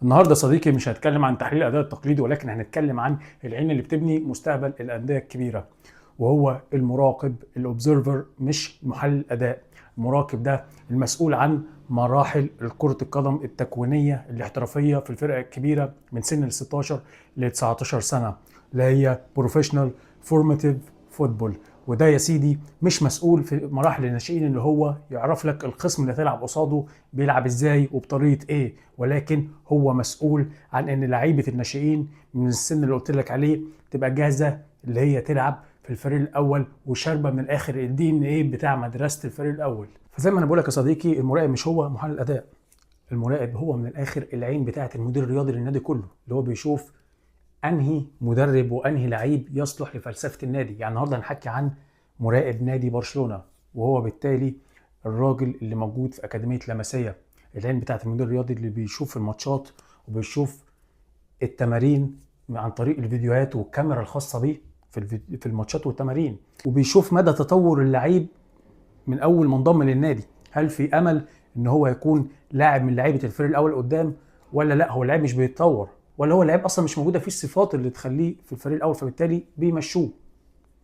النهارده صديقي مش هنتكلم عن تحليل الاداء التقليدي، ولكن هنتكلم عن العين اللي بتبني مستقبل الانديه الكبيره، وهو المراقب الاوبزرفر مش محلل الاداء. المراقب ده المسؤول عن مراحل كرة القدم التكوينية الاحترافية في الفرق الكبيرة من سن ال 16 ل 19 سنة، اللي هي بروفيشنال فورماتيف فوتبول. وده يا سيدي مش مسؤول في مراحل الناشئين اللي هو يعرف لك الخصم اللي هتلعب قصاده بيلعب ازاي وبطريقه ايه، ولكن هو مسؤول عن ان لعيبه الناشئين من السن اللي قلت لك عليه تبقى جاهزه اللي هي تلعب في الفريق الاول وشاربه من الاخر الدي ان ايه بتاع مدرسه الفريق الاول. فزي ما انا بقول لك يا صديقي، المراقب مش هو محلل اداء. المراقب هو من الاخر العين بتاعه المدير الرياضي للنادي كله، اللي هو بيشوف انهي مدرب وانهي لعيب يصلح لفلسفه النادي. يعني النهارده هنحكي عن مراقب نادي برشلونه، وهو بالتالي الراجل اللي موجود في اكاديميه لاماسيا، العين بتاعه المدير الرياضي اللي بيشوف الماتشات وبيشوف التمارين عن طريق الفيديوهات والكاميرا الخاصه بيه في الماتشات والتمارين، وبيشوف مدى تطور اللعيب من اول ما انضم للنادي. هل في امل ان هو يكون لاعب من لعيبه الفريق الاول قدام، ولا لا هو اللاعب مش بيتطور، ولا هو اللاعب اصلا مش موجوده فيه الصفات اللي تخليه في الفريق الاول فبالتالي بيمشوه.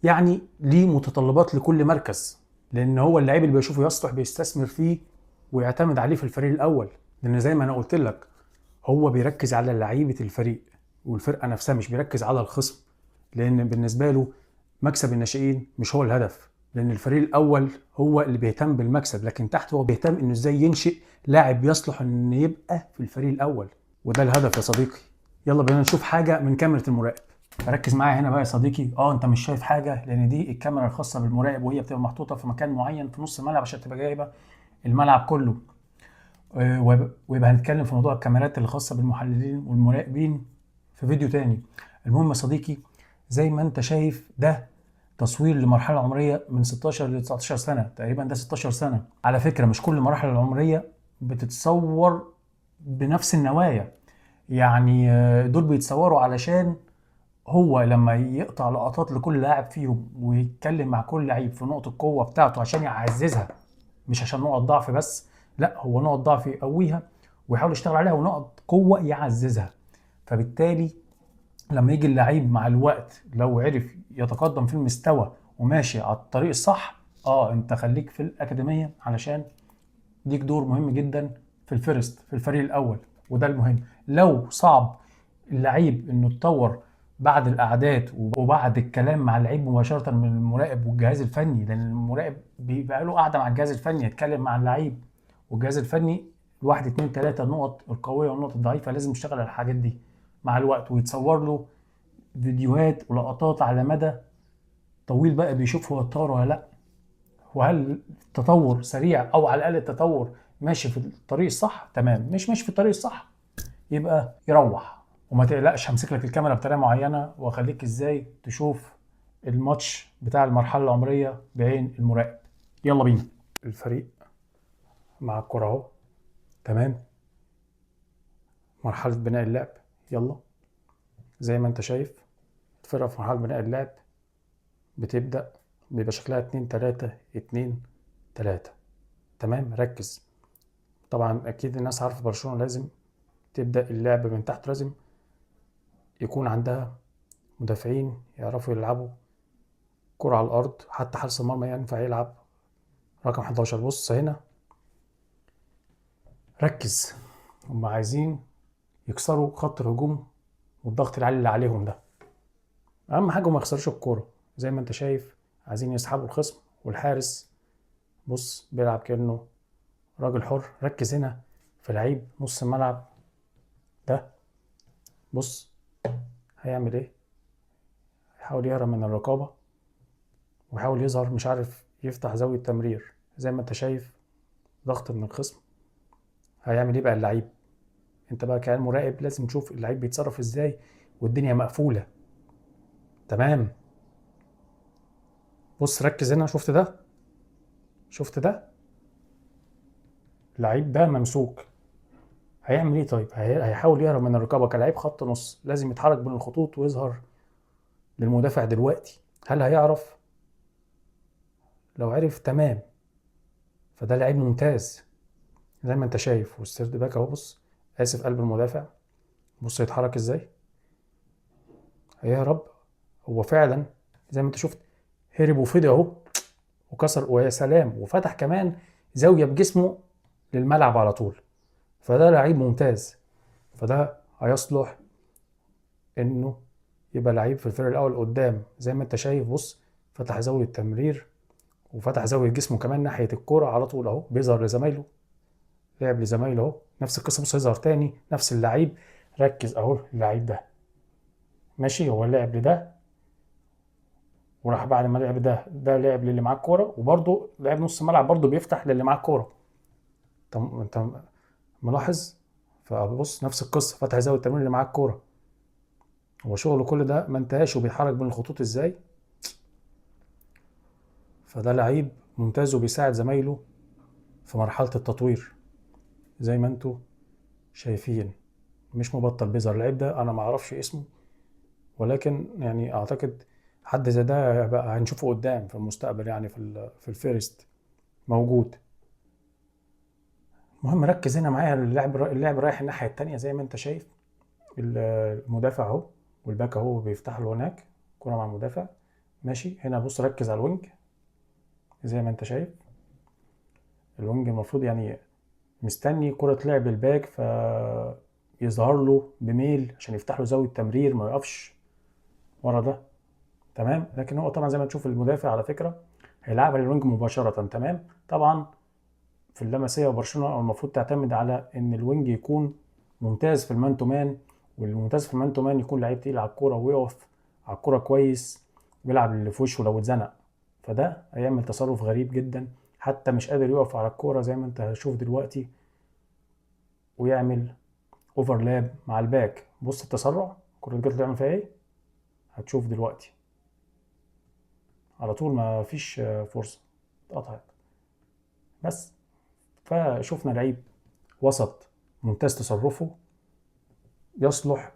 يعني ليه متطلبات لكل مركز، لان هو اللاعب اللي بيشوفه يصلح بيستثمر فيه ويعتمد عليه في الفريق الاول. لان زي ما انا قلت لك، هو بيركز على لعيبه الفريق والفرقه نفسها، مش بيركز على الخصم. لان بالنسبه له مكسب الناشئين مش هو الهدف، لان الفريق الاول هو اللي بيهتم بالمكسب، لكن تحت هو بيهتم انه ازاي ينشئ لاعب يصلح ان يبقى في الفريق الاول. وده الهدف يا صديقي. يلا بينا نشوف حاجه من كاميرا المراقب. ركز معايا هنا بقى يا صديقي. انت مش شايف حاجه، لان دي الكاميرا الخاصه بالمراقب، وهي بتبقى محطوطه في مكان معين في نص الملعب عشان تبقى جايبه الملعب كله. ويبقى هنتكلم في موضوع الكاميرات اللي خاصه بالمحللين والمراقبين في فيديو تاني. المهم يا صديقي، زي ما انت شايف ده تصوير لمرحله عمريه من 16 ل 19 سنه، تقريبا ده 16 سنه. على فكره مش كل المراحل العمريه بتتصور بنفس النوايا. يعني دول بيتصوروا علشان هو لما يقطع لقطات لكل لاعب فيهم ويتكلم مع كل لعيب في نقط القوه بتاعته عشان يعززها، مش عشان نقط ضعف بس، لا هو نقط ضعف يقويها ويحاول يشتغل عليها، ونقط قوه يعززها. فبالتالي لما يجي اللعيب مع الوقت لو عرف يتقدم في المستوى وماشي على الطريق الصح، انت خليك في الاكاديميه علشان ليك دور مهم جدا في الفيرست في الفريق الاول. وده المهم. لو صعب اللعيب انه يتطور بعد الاعداد وبعد الكلام مع اللعيب مباشره من المراقب والجهاز الفني، لان المراقب بيبقى له قاعده مع الجهاز الفني يتكلم مع اللعيب، والجهاز الفني الواحد اتنين تلاته النقط القويه والنقط الضعيفه لازم يشتغل على الحاجات دي مع الوقت، ويتصور له فيديوهات ولقطات على مدى طويل بقى بيشوف هو اتطور ولا لا، وهل التطور سريع او على الاقل التطور ماشي في الطريق الصح. تمام، مش ماشي في الطريق الصح يبقى يروح. وما تقلقش، همسك لك الكاميرا بطريقه معينه واخليك ازاي تشوف الماتش بتاع المرحله العمريه بعين المراقب. يلا بينا. الفريق مع الكره اهو. تمام. مرحله بناء اللعب. يلا. زي ما انت شايف الفرقه في مرحله بناء اللعب بتبدا، بيبقى شكلها 2 3 2 3. تمام، ركز. طبعا اكيد الناس عارفه برشلونه لازم تبدا اللعب من تحت، لازم يكون عندها مدافعين يعرفوا يلعبوا كرة على الارض، حتى حارس المرمى ينفع يلعب رقم 11. بص هنا، ركز. هم عايزين يكسروا خط الهجوم والضغط العالي اللي عليهم ده. اهم حاجه ما يخسروش الكوره. زي ما انت شايف عايزين يسحبوا الخصم، والحارس بص بيلعب كانه راجل حر. ركز هنا في لعيب نص الملعب ده. بص هيعمل ايه، يحاول يهرب من الرقابه ويحاول يظهر مش عارف يفتح زاويه تمرير. زي ما انت شايف ضغط من الخصم. هيعمل ايه بقى اللعيب؟ انت بقى كمان مراقب لازم تشوف اللعيب بيتصرف ازاي والدنيا مقفوله. تمام. بص ركز هنا، شفت ده؟ شفت ده؟ اللعيب ده ممسوك. هيعمل ايه طيب؟ هيحاول يهرب من الرقابه كلاعب خط نص، لازم يتحرك بين الخطوط ويظهر للمدافع دلوقتي. هل هيعرف؟ لو عرف تمام، فده لعيب ممتاز. زي ما انت شايف، والسيرد باك اهو. بص، اسف، قلب المدافع. بص يتحرك ازاي، هيهرب. هو فعلا زي ما انت شفت هرب وفضي اهو وكسر، ويا سلام، وفتح كمان زاويه بجسمه للملعب على طول. فده لعيب ممتاز، فده هيصلح انه يبقى لعيب في الفريق الاول قدام. زي ما انت شايف بص، فتح زاويه تمرير وفتح زاويه جسمه كمان ناحيه الكوره على طول اهو، بيظهر لزمايله، لعب لزمايله اهو. نفس القصه، بص يظهر تاني نفس اللعيب. ركز اهو، اللعيب ده ماشي، هو لعب لده وراح بعد ما لعب ده لعب للي معاه الكوره، وبرده لعب نص ملعب برده بيفتح للي معاه الكوره. انت ملاحظ؟ فبص نفس القصه، فتح زاويه التمرير اللي معاه الكوره. هو شغله كل ده ما انتهاش، وبيتحرك بين الخطوط ازاي. فده لعيب ممتاز وبيساعد زمايله في مرحله التطوير زي ما انتوا شايفين. مش مبطل بيظهر. اللعيب ده انا ما اعرفش اسمه، ولكن يعني اعتقد حد زي ده بقى هنشوفه قدام في المستقبل، يعني في الفيرست موجود. المهم ركز هنا معايا، اللعب رايح الناحيه التانيه زي ما انت شايف. المدافع اهو والباك اهو بيفتح له هناك كرة مع المدافع. ماشي، هنا بص ركز على الوينج زي ما انت شايف. الوينج المفروض يعني مستني كرة لعب الباك فيظهر له بميل عشان يفتح له زاوية تمرير، ما يقفش ورا ده. تمام، لكن هو طبعا زي ما تشوف المدافع على فكرة هيلعبها للوينج مباشرة. تمام، طبعا في اللمسيه وبرشلونه المفروض تعتمد على ان الوينج يكون ممتاز في المان تو مان، والممتاز في المان تو مان يكون لعيب تقيل على الكوره ويقف على الكوره كويس ويلعب اللي في وشه لو اتزنق. فده هيعمل تصرف غريب جدا، حتى مش قادر يقف على الكوره زي ما انت هتشوف دلوقتي، ويعمل اوفرلاب مع الباك. بص التسرع، الكوره جت تعمل فيها ايه، هتشوف دلوقتي على طول ما فيش فرصه، اتقطعت بس. فشوفنا لعيب وسط ممتاز تصرفه، يصلح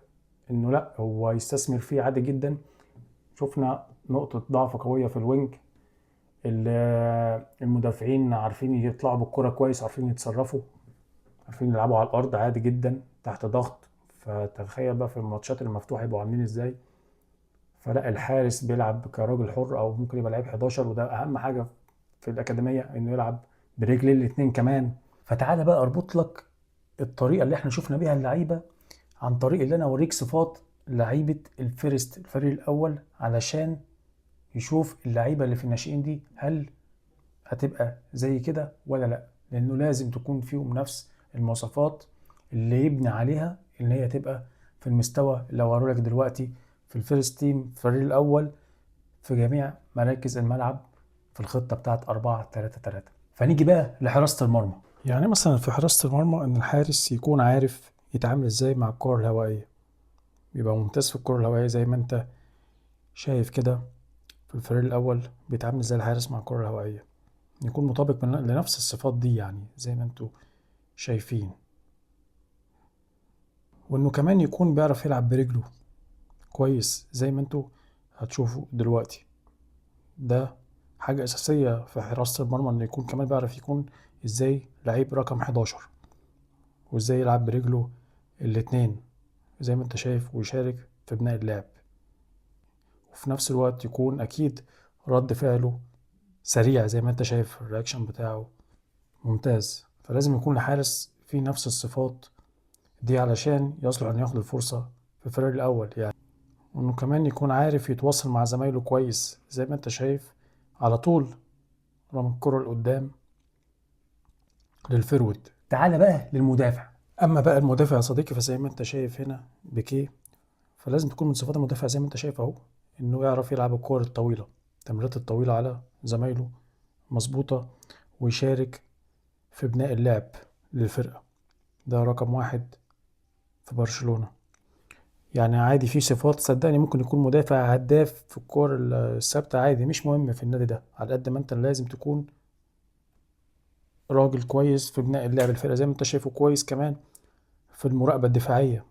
انه لا هو يستثمر فيه عادي جدا. شفنا نقطة ضعف قوية في الوينج. المدافعين عارفين يطلعوا بالكرة كويس، عارفين يتصرفوا، عارفين يلعبوا على الأرض عادي جدا تحت ضغط. فتخيل بقى في الماتشات المفتوحة يبقوا عاملين ازاي. فلا الحارس بيلعب كراجل حر أو ممكن يبقى لعيب 11، وده أهم حاجة في الأكاديمية إنه يلعب برجلين الاتنين كمان. فتعالى بقى أربط لك الطريقة اللي احنا شفنا بيها اللعيبة عن طريق اللي انا اوريك صفات لعيبه الفيرست الفريق الاول، علشان يشوف اللعيبه اللي في الناشئين دي هل هتبقى زي كده ولا لا. لانه لازم تكون فيهم نفس المواصفات اللي يبني عليها ان هي تبقى في المستوى اللي هوريلك دلوقتي في الفيرست تيم الفريق الاول في جميع مراكز الملعب في الخطه بتاعت 4-3-3. فنيجي بقى لحراسه المرمى. يعني مثلا في حراسه المرمى ان الحارس يكون عارف يتعامل ازاي مع الكره الهوائيه، بيبقى ممتاز في الكرة الهوائية زي ما انت شايف كده. في الفريق الأول بيتعامل ازاي الحارس مع الكرة الهوائية، يكون مطابق لنفس الصفات دي يعني زي ما انتوا شايفين. وانه كمان يكون بيعرف يلعب برجله كويس زي ما انتوا هتشوفوا دلوقتي. ده حاجة أساسية في حراسة المرمى، انه يكون كمان بيعرف يكون ازاي لعيب رقم 11 وازاي يلعب برجله الاتنين زي ما انت شايف، ويشارك في بناء اللعب. وفي نفس الوقت يكون أكيد رد فعله سريع زي ما انت شايف، الرياكشن بتاعه ممتاز. فلازم يكون الحارس فيه نفس الصفات دي علشان يصلح انه ياخد الفرصة في الفريق الاول يعني. وانه كمان يكون عارف يتواصل مع زمايله كويس زي ما انت شايف، على طول رمى الكرة لقدام للفرود. تعال بقى للمدافع. اما بقى المدافع يا صديقي فزي ما انت شايف هنا بيكيه، فلازم تكون من صفات المدافع زي ما انت شايف اهو انه يعرف يلعب الكور الطويلة، التمريرات الطويلة على زمايله مظبوطة، ويشارك في بناء اللعب للفرقة. ده رقم واحد في برشلونة. يعني عادي في صفات صدقني ممكن يكون مدافع هداف في الكور الثابتة عادي، مش مهم في النادي ده، على قد ما انت لازم تكون راجل كويس في بناء اللعب الفرقة زي ما انت شايفه، كويس كمان في المراقبة الدفاعية،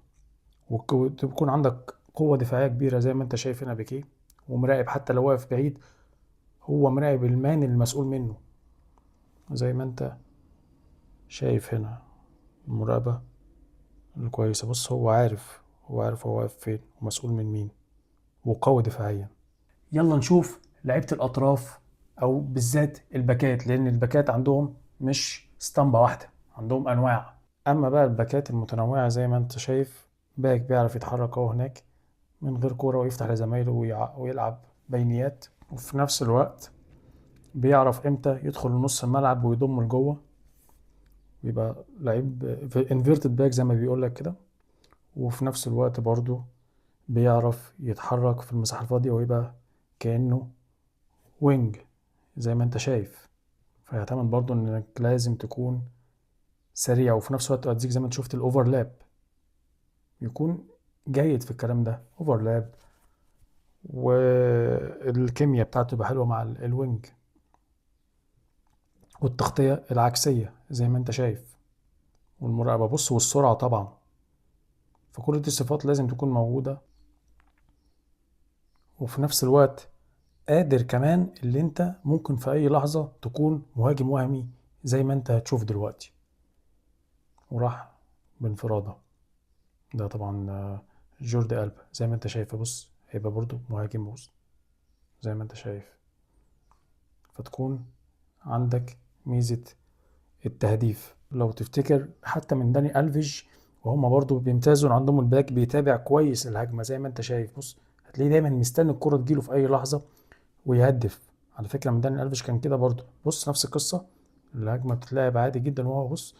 وتكون عندك قوة دفاعية كبيرة زي ما انت شايف هنا بيكيه. ومراقب حتى لو واقف بعيد، هو مراقب المان المسؤول منه زي ما انت شايف هنا، المراقبة الكويسة. بص هو عارف، هو واقف فين ومسؤول من مين، وقوي دفاعيا. يلا نشوف لعيبة الأطراف أو بالذات الباكات، لأن الباكات عندهم مش اسطمبة واحدة، عندهم أنواع. أما بقى الباكات المتنوعة زي ما أنت شايف، باك بيعرف يتحرك أهو هناك من غير كورة ويفتح لزمايله ويلعب بينيات، وفي نفس الوقت بيعرف امتى يدخل نص الملعب ويضم لجوه، ويبقى لعيب في انفيرتد باك زي ما بيقول لك كده. وفي نفس الوقت برضو بيعرف يتحرك في المساحة الفاضية ويبقى كأنه وينج زي ما انت شايف. فيعتمد برضو انك لازم تكون سريع، وفي نفس الوقت اديك زي ما انت شفت الاوفرلاب، يكون جيد في الكلام ده، اوفرلاب، والكيمياء بتاعته تبقى حلوة مع الوينج، والتغطية العكسية زي ما انت شايف، والمراقبة بص، والسرعة طبعا. فكل دي صفات لازم تكون موجودة. وفي نفس الوقت قادر كمان اللي انت ممكن في اي لحظة تكون مهاجم وهمي زي ما انت هتشوف دلوقتي، وراح بانفرادة. ده طبعا جوردي ألبا زي ما انت شايف. بص هيبقى برضو مهاجم، بص زي ما انت شايف. فتكون عندك ميزة التهديف. لو تفتكر حتى من داني ألفيج، وهما برضو بيمتازوا عندهم الباك بيتابع كويس الهجمة زي ما انت شايف. بص هتلاقيه دايما مستني الكرة تجيله في أي لحظة ويهدف. على فكرة من داني ألفيش كان كده برضو، بص نفس القصة، الهجمة بتتلعب عادي جدا وهو بص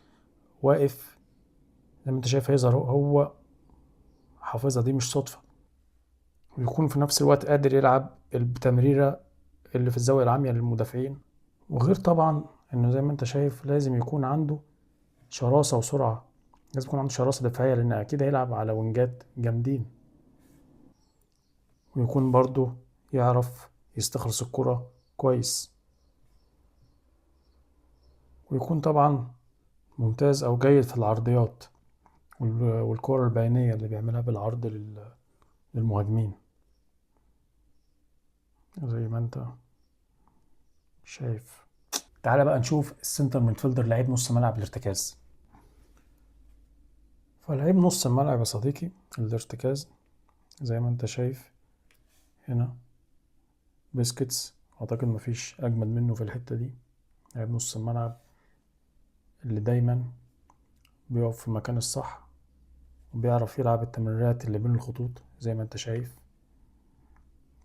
واقف زي ما انت شايف، هيظهر هو حافظها، دي مش صدفة. ويكون في نفس الوقت قادر يلعب التمريرة اللي في الزاوية العامية للمدافعين. وغير طبعا انه زي ما انت شايف لازم يكون عنده شراسة وسرعة، لازم يكون عنده شراسة دفاعية لأن أكيد هيلعب على وينجات جامدين. ويكون برضو يعرف يستخلص الكرة كويس، ويكون طبعا ممتاز أو جيد في العرضيات والكرة البينية اللي بيعملها بالعرض للمهاجمين زي ما انت شايف. تعالى بقى نشوف السنتر ميدفيلدر، لعيب نص ملعب الارتكاز. فلعيب نص الملعب يا صديقي الارتكاز زي ما انت شايف هنا، بيسكتس اعتقد مفيش اجمد منه في الحتة دي. لعيب نص الملعب اللي دايما بيقف في المكان الصح، وبيعرف يلعب التمريرات اللي بين الخطوط زي ما انت شايف.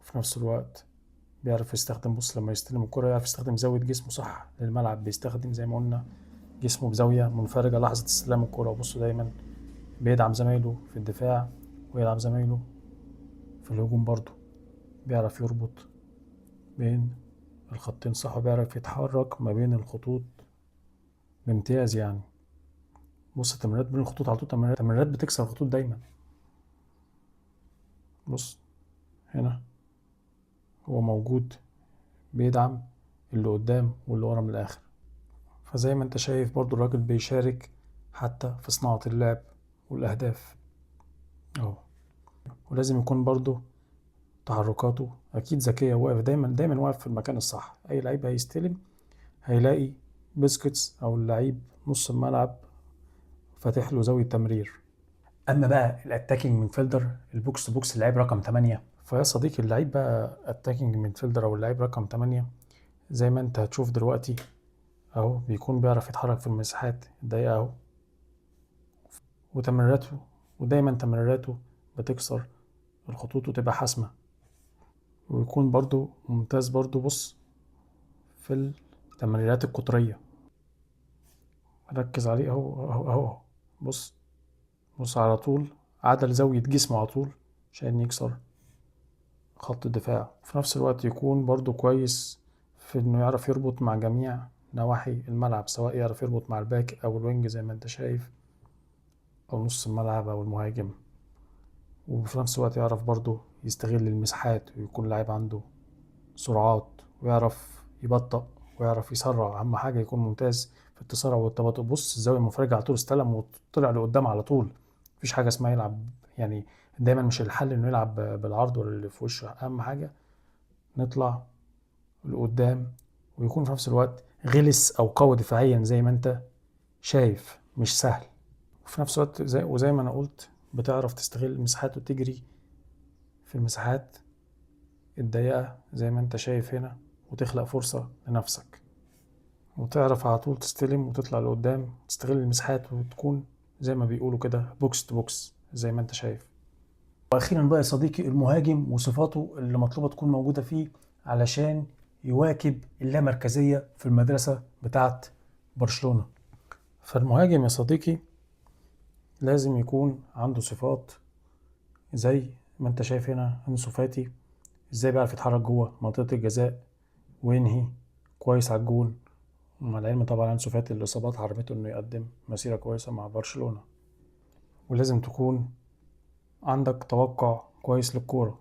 في نفس الوقت بيعرف يستخدم، بص لما يستلم الكرة يعرف يستخدم زاوية جسمه صح للملعب، بيستخدم زي ما قلنا جسمه بزاوية منفرجة لحظة استلام الكرة. وبصوا دايما بيدعم زمايله في الدفاع ويدعم زمايله في الهجوم برضه، بيعرف يربط بين الخطين صح، وبيعرف يتحرك ما بين الخطوط بامتياز يعني. بص التمريرات بين الخطوط على طول، تمريرات بتكسر الخطوط دايما. بص هنا هو موجود بيدعم اللي قدام واللي ورا من الآخر. فزي ما انت شايف برضو الراجل بيشارك حتى في صناعة اللعب والأهداف اهو. ولازم يكون برضو تحركاته أكيد ذكية، واقف دايما واقف في المكان الصح. أي لعيب هيستلم هيلاقي بيسكتس أو اللعيب نص الملعب فاتح له زاوية تمرير. أما بقى الأتاكينج ميدفيلدر البوكس تو بوكس، اللعيب رقم 8. فيا صديقي اللعيب بقى أتاكينج ميدفيلدر أو اللعيب رقم 8 زي ما انت هتشوف دلوقتي اهو، بيكون بيعرف يتحرك في المساحات الضيقة اهو، وتمريراته، ودايما تمريراته بتكسر الخطوط وتبقى حاسمة. ويكون برضو ممتاز برضو، بص في التمريرات القطرية، ركز عليه اهو. بص بص على طول عدل زاوية جسمه على طول عشان يكسر خط الدفاع. في نفس الوقت يكون برضو كويس في انه يعرف يربط مع جميع نواحي الملعب، سواء يعرف يربط مع الباك او الوينج زي ما انت شايف، او نص الملعب او المهاجم. وفي نفس الوقت يعرف برضو يستغل المساحات، ويكون لاعب عنده سرعات، ويعرف يبطأ ويعرف يسرع. أهم حاجة يكون ممتاز في التسارع والتباطؤ. بص الزاوية المفرجة على طول استلم وطلع لقدام على طول، مفيش حاجة اسمها يلعب يعني دايما، مش الحل انه يلعب بالعرض ولا اللي في وشه. أهم حاجة نطلع لقدام، ويكون في نفس الوقت غلس أو قوي دفاعيا زي ما انت شايف. مش سهل، وفي نفس الوقت وزي ما انا قلت بتعرف تستغل المساحات وتجري في المساحات الضيقة زي ما انت شايف هنا، وتخلق فرصة لنفسك، وتعرف على طول تستلم وتطلع لقدام، تستغل المساحات وتكون زي ما بيقولوا كده بوكس تو بوكس زي ما انت شايف. واخيرا بقى يا صديقي، المهاجم وصفاته اللي مطلوبة تكون موجودة فيه علشان يواكب اللامركزية في المدرسة بتاعت برشلونة. فالمهاجم يا صديقي لازم يكون عنده صفات زي ما انت شايف هنا. أنسو فاتي ازاي بيعرف يتحرك جوه منطقة الجزاء وينهي كويس على الجون، ومع العلم طبعا أنسو فاتي الإصابات حرمته إنه يقدم مسيرة كويسة مع برشلونة. ولازم تكون عندك توقع كويس للكورة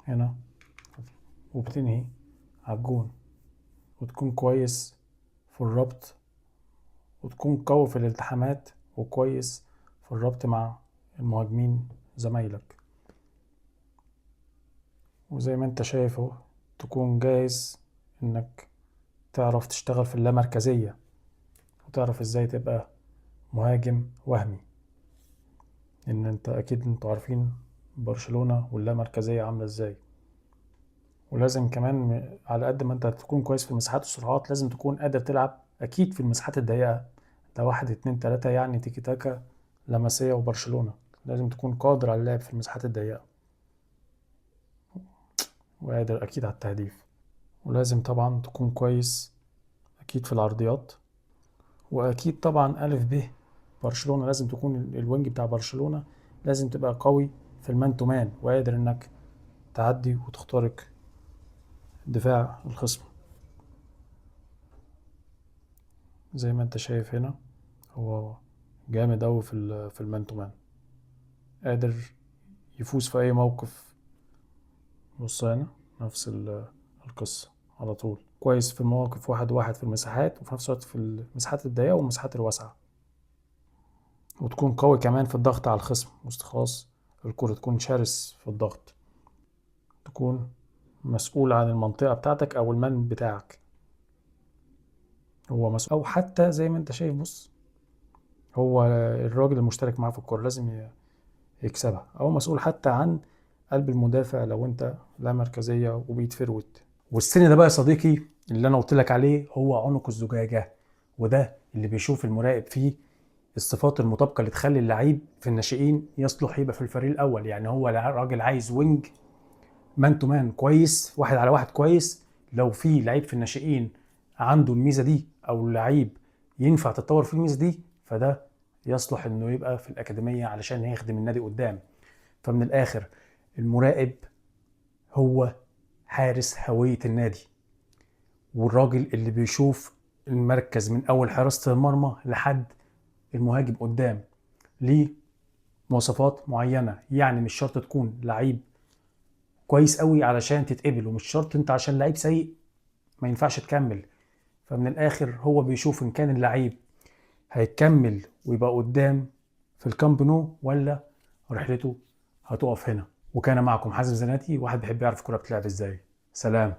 هنا، وبتنهي على الجون، وتكون كويس في الربط، وتكون قوي في الالتحامات، وكويس في الربط مع المهاجمين زمايلك. وزي ما انت شايف اهو تكون جاهز انك تعرف تشتغل في اللامركزية، وتعرف ازاي تبقى مهاجم وهمي. ان انت اكيد انتوا عارفين برشلونة واللامركزية عاملة ازاي. ولازم كمان على قد ما انت تكون كويس في المساحات والسرعات، لازم تكون قادر تلعب اكيد في المساحات الضيقة. ده 1 2 3 يعني تيكي تاكا لمسية وبرشلونة، لازم تكون قادر على اللعب في المساحات الضيقة، وقادر اكيد على التهديف. ولازم طبعا تكون كويس اكيد في العرضيات. واكيد طبعا الف ب برشلونة لازم تكون الوينج بتاع برشلونة لازم تبقى قوي في المان تو مان، وقادر انك تعدي وتخترق دفاع الخصم. زي ما انت شايف هنا هو جامد اوي في المان تو مان، قادر يفوز في اي موقف. بص هنا نفس القصة على طول، كويس في المواقف 1-1 في المساحات، وفي نفس الوقت في المساحات الضيقة والمساحات الواسعة. وتكون قوي كمان في الضغط على الخصم واستخلاص الكرة، تكون شرس في الضغط، تكون مسؤول عن المنطقة بتاعتك أو المان بتاعك هو مسؤول. أو حتى زي ما أنت شايف بص، هو الراجل المشترك معاه في الكرة لازم يكسبها، أو مسؤول حتى عن قلب المدافع لو أنت لا مركزية وبيتفروت. والسن ده بقى يا صديقي اللي أنا قلت لك عليه هو عنق الزجاجة، وده اللي بيشوف المراقب فيه الصفات المطابقة اللي تخلي اللعيب في الناشئين يصلح يبقى في الفريق الأول. يعني هو راجل عايز وينج مان تو مان كويس، 1-على-1 كويس. لو في لعيب في الناشئين عنده الميزة دي، أو لعيب ينفع تتطور فيه الميزة دي، فده يصلح إنه يبقى في الأكاديمية علشان يخدم النادي قدام. فمن الآخر المراقب هو حارس هوية النادي، والراجل اللي بيشوف المركز من أول حراسة المرمى لحد المهاجم قدام، ليه مواصفات معينة. يعني مش شرط تكون لعيب كويس قوي علشان تتقبل، ومش شرط انت عشان لعيب سيء ما ينفعش تكمل. فمن الاخر هو بيشوف ان كان اللعيب هيكمل ويبقى قدام في الكامب نو، ولا رحلته هتقف هنا. وكان معكم حازم زناتي، واحد بيحب يعرف الكوره بتلعب ازاي. سلام.